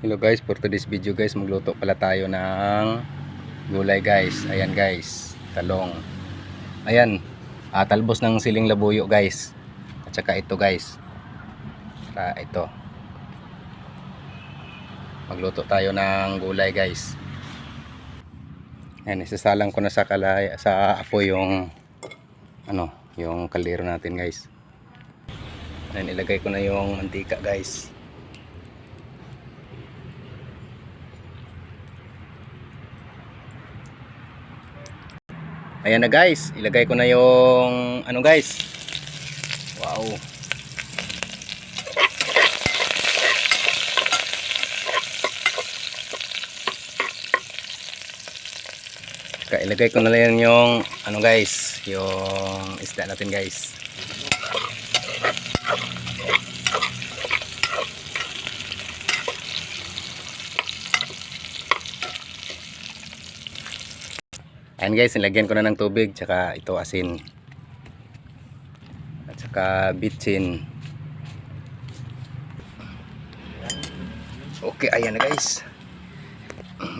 Hello guys, for today's video guys, magluto pala tayo ng gulay guys. Ayan guys, talong. Ayan, talbos ng siling labuyo guys. At saka ito guys. Ito. Magluto tayo ng gulay guys. Ayan, isasalang ko na sa apoy yung yung kaldero natin guys. Ayan, ilagay ko na yung mantika guys. Ayan na guys, ilagay ko na yung guys. Wow. Saka ilagay ko na lang yung guys, yung isda natin guys. Ayan guys, nilagyan ko na ng tubig, tsaka ito asin at saka bitsin. Okay, ayan na guys,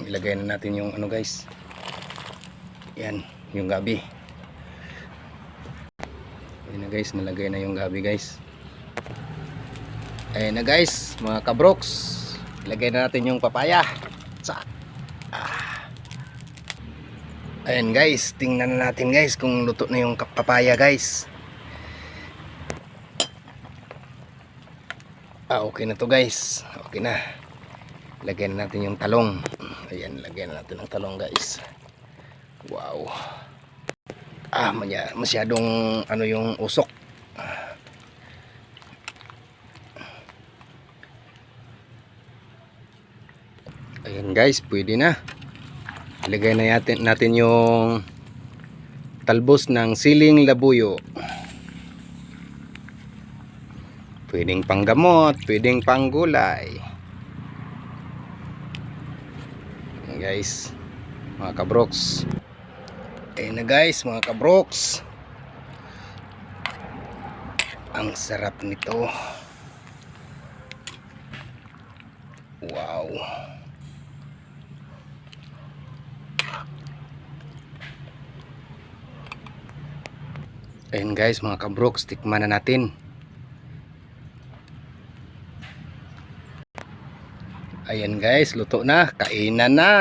ilagay na natin yung guys, yan yung gabi. Ayan na guys, nalagay na yung gabi guys. Ayan na guys mga kabroks, ilagay na natin yung papaya. Ayan guys, tingnan na natin guys kung luto na yung papaya guys. Okay na to guys, okay na. Lagyan na natin yung talong. Ayan, lagyan na natin ang talong guys. Wow. Masyadong yung usok. Ayan guys, pwede na. Ilagay na natin yung talbos ng siling labuyo. Pwedeng panggamot, pwedeng panggulay. Ayan guys, mga kabroks. Ayan na guys, mga kabroks. Ang sarap nito. Wow. Ayan guys mga kabroks, tikman na natin. Ayan guys, luto na, kainan na.